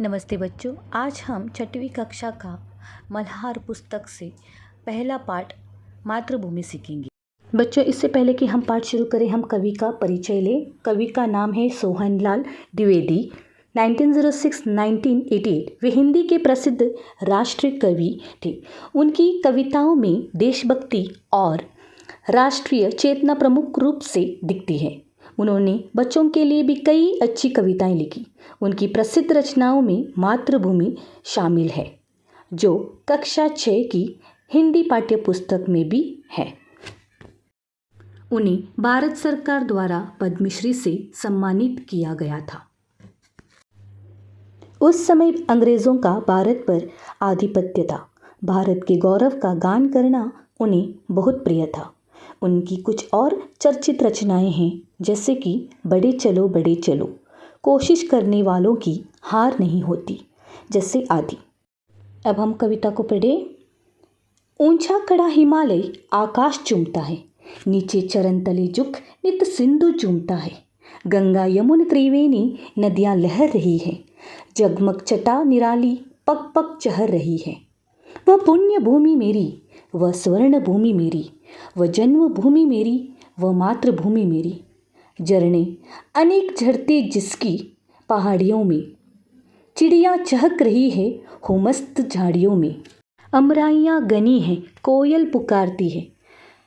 नमस्ते बच्चों, आज हम छठवीं कक्षा का मल्हार पुस्तक से पहला पाठ मातृभूमि सीखेंगे। बच्चों, इससे पहले कि हम पाठ शुरू करें, हम कवि का परिचय लें। कवि का नाम है सोहनलाल द्विवेदी। 1906-1988 वे हिंदी के प्रसिद्ध राष्ट्रीय कवि थे। उनकी कविताओं में देशभक्ति और राष्ट्रीय चेतना प्रमुख रूप से दिखती है। उन्होंने बच्चों के लिए भी कई अच्छी कविताएं लिखी। उनकी प्रसिद्ध रचनाओं में मातृभूमि शामिल है, जो कक्षा 6 की हिंदी पाठ्य पुस्तक में भी है। उन्हें भारत सरकार द्वारा पद्मश्री से सम्मानित किया गया था। उस समय अंग्रेजों का भारत पर आधिपत्य था। भारत के गौरव का गान करना उन्हें बहुत प्रिय था। उनकी कुछ और चर्चित रचनाएं हैं, जैसे कि बड़े चलो, कोशिश करने वालों की हार नहीं होती, जैसे आदि। अब हम कविता को पढ़ें। ऊंचा खड़ा हिमालय आकाश चूमता है, नीचे चरण तले झुक नित सिंधु चूमता है। गंगा यमुना त्रिवेणी नदियां लहर रही है, जगमग चटा निराली पग पग चहर रही है। वह पुण्य भूमि मेरी, वह स्वर्ण भूमि मेरी, वह जन्मभूमि मेरी, वह मातृभूमि मेरी। झरने अनेक झरते जिसकी पहाड़ियों में, चिड़िया चहक रही है हो मस्त झाड़ियों में। अमराइयाँ गनी है, कोयल पुकारती है,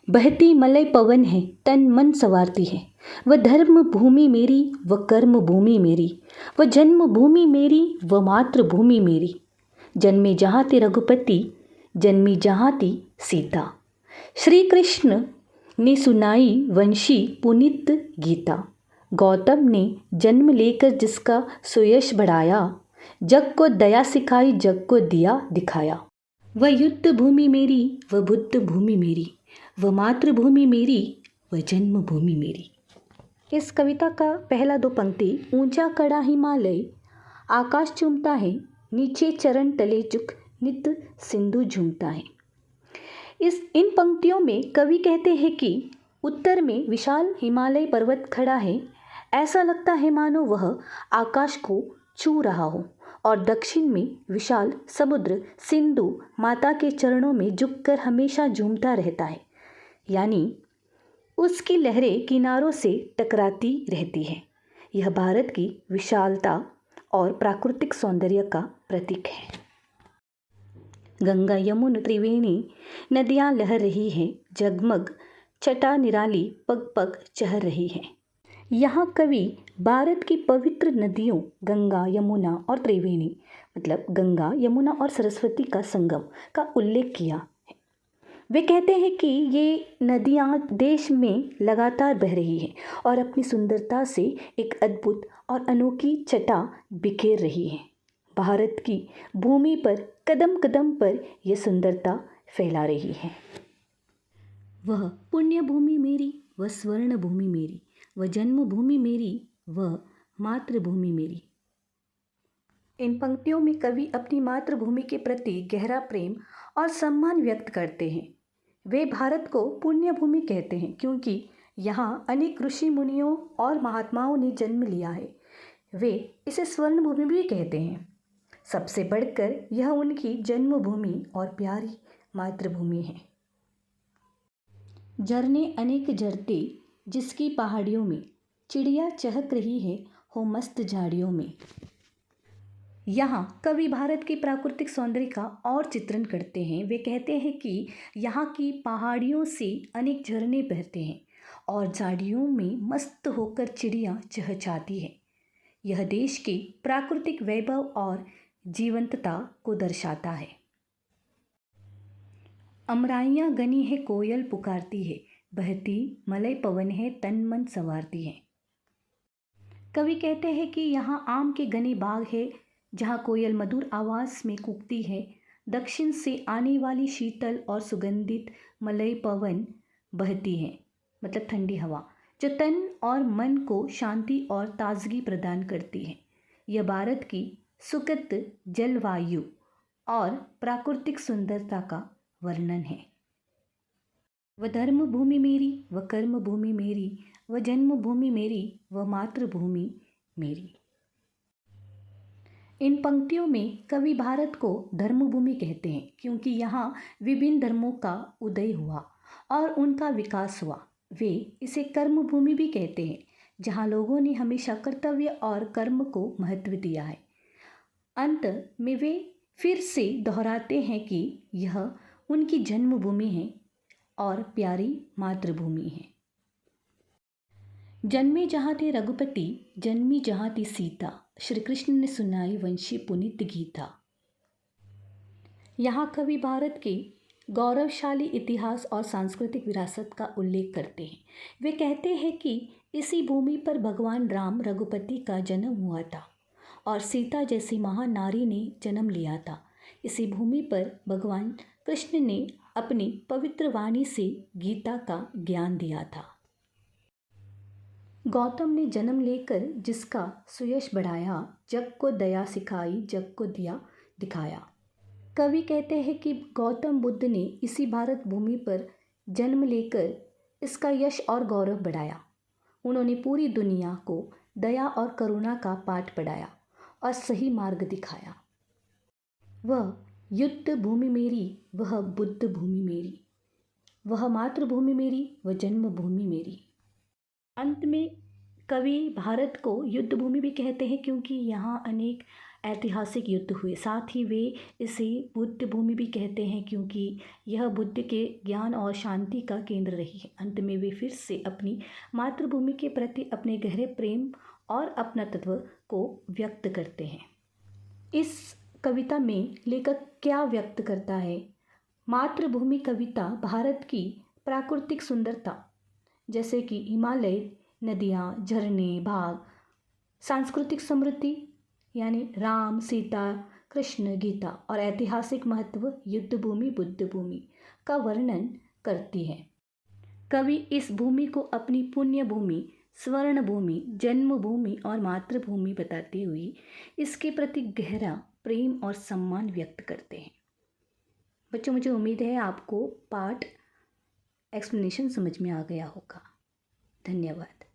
बहती मलय पवन है, तन मन संवारती है। वह धर्म भूमि मेरी, वह कर्म भूमि मेरी, वह जन्मभूमि मेरी, वह मातृभूमि मेरी। जन्मे जहाँ ते रघुपति, जन्मी जहाँ ती सीता। श्री कृष्ण ने सुनाई वंशी पुनीत गीता। गौतम ने जन्म लेकर जिसका सुयश बढ़ाया, जग को दया सिखाई, जग को दिया दिखाया। वह युद्ध भूमि मेरी, वह बुद्ध भूमि मेरी, वह मातृभूमि मेरी, वह जन्मभूमि मेरी। इस कविता का पहला दो पंक्ति, ऊंचा खड़ा हिमालय आकाश चूमता है, नीचे चरण तले झुक नित सिंधु झूमता है। इन पंक्तियों में कवि कहते हैं कि उत्तर में विशाल हिमालय पर्वत खड़ा है, ऐसा लगता है मानो वह आकाश को छू रहा हो, और दक्षिण में विशाल समुद्र सिंधु माता के चरणों में झुककर हमेशा झूमता रहता है, यानी उसकी लहरें किनारों से टकराती रहती है। यह भारत की विशालता और प्राकृतिक सौंदर्य का प्रतीक है। गंगा यमुना त्रिवेणी नदियां लहर रही हैं, जगमग चटा निराली पग पग चहर रही है। यहाँ कवि भारत की पवित्र नदियों गंगा यमुना और त्रिवेणी, मतलब गंगा यमुना और सरस्वती का संगम का उल्लेख किया है। वे कहते हैं कि ये नदियाँ देश में लगातार बह रही हैं और अपनी सुंदरता से एक अद्भुत और अनोखी छटा बिखेर रही हैं। भारत की भूमि पर कदम कदम पर यह सुंदरता फैला रही है। वह पुण्य भूमि मेरी, वह स्वर्ण भूमि मेरी, वह जन्मभूमि मेरी, वह मातृभूमि मेरी। इन पंक्तियों में कवि अपनी मातृभूमि के प्रति गहरा प्रेम और सम्मान व्यक्त करते हैं। वे भारत को पुण्य भूमि कहते हैं क्योंकि यहाँ अनेक ऋषि मुनियों और महात्माओं ने जन्म लिया है। वे इसे स्वर्ण भूमि भी कहते हैं। सबसे बढ़कर यह उनकी जन्मभूमि और प्यारी मातृभूमि है। झरने अनेक झरते जिसकी पहाड़ियों में, चिड़िया चहक रही है हो मस्त झाड़ियों में। यहाँ कवि भारत की प्राकृतिक सौंदर्य का और चित्रण करते हैं। वे कहते हैं कि यहाँ की पहाड़ियों से अनेक झरने बहते हैं और झाड़ियों में मस्त होकर चिड़िया चहचहाती है। यह देश के प्राकृतिक वैभव और जीवंतता को दर्शाता है। अमराइयाँ गनी है, कोयल पुकारती है, बहती मलय पवन है, तन मन संवारती है। कवि कहते हैं कि यहाँ आम के घने बाग है, जहाँ कोयल मधुर आवाज़ में कूकती है। दक्षिण से आने वाली शीतल और सुगंधित मलय पवन बहती है, मतलब ठंडी हवा, जो तन और मन को शांति और ताजगी प्रदान करती है। यह भारत की सुखद जलवायु और प्राकृतिक सुंदरता का वर्णन है। वह धर्म भूमि मेरी, वह कर्म भूमि मेरी, वह जन्मभूमि मेरी, वह मातृभूमि मेरी। इन पंक्तियों में कवि भारत को धर्मभूमि कहते हैं क्योंकि यहाँ विभिन्न धर्मों का उदय हुआ और उनका विकास हुआ। वे इसे कर्मभूमि भी कहते हैं जहाँ लोगों ने हमेशा कर्तव्य और कर्म को महत्व दिया है। अंत में वे फिर से दोहराते हैं कि यह उनकी जन्मभूमि है और प्यारी मातृभूमि है। जन्मे जहाँ थे रघुपति, जन्मी जहाँ थी सीता, श्री कृष्ण ने सुनाई वंशी पुनीत गीता। यहाँ कवि भारत के गौरवशाली इतिहास और सांस्कृतिक विरासत का उल्लेख करते हैं। वे कहते हैं कि इसी भूमि पर भगवान राम रघुपति का जन्म हुआ था और सीता जैसी महान नारी ने जन्म लिया था। इसी भूमि पर भगवान कृष्ण ने अपनी पवित्र वाणी से गीता का ज्ञान दिया था। गौतम ने जन्म लेकर जिसका सुयश बढ़ाया, जग को दया सिखाई, जग को दिया दिखाया। कवि कहते हैं कि गौतम बुद्ध ने इसी भारत भूमि पर जन्म लेकर इसका यश और गौरव बढ़ाया। उन्होंने पूरी दुनिया को दया और करुणा का पाठ पढ़ाया और सही मार्ग दिखाया। वह युद्ध भूमि मेरी, वह बुद्ध भूमि मेरी, वह मातृभूमि मेरी, वह जन्मभूमि मेरी। अंत में कवि भारत को युद्ध भूमि भी कहते हैं क्योंकि यहाँ अनेक ऐतिहासिक युद्ध हुए। साथ ही वे इसे बुद्ध भूमि भी कहते हैं क्योंकि यह बुद्ध के ज्ञान और शांति का केंद्र रही है। अंत में वे फिर से अपनी मातृभूमि के प्रति अपने गहरे प्रेम और अपनत्व को व्यक्त करते हैं। इस कविता में लेखक क्या व्यक्त करता है? मातृभूमि कविता भारत की प्राकृतिक सुंदरता जैसे कि हिमालय, नदियाँ, झरने, बाग, सांस्कृतिक समृद्धि यानी राम, सीता, कृष्ण, गीता और ऐतिहासिक महत्व युद्ध भूमि, बुद्ध भूमि का वर्णन करती है। कवि इस भूमि को अपनी पुण्य भूमि, स्वर्ण भूमि, जन्मभूमि और मातृभूमि बताते हुए इसके प्रति गहरा प्रेम और सम्मान व्यक्त करते हैं। बच्चों, मुझे उम्मीद है आपको पाठ एक्सप्लेनेशन समझ में आ गया होगा। धन्यवाद।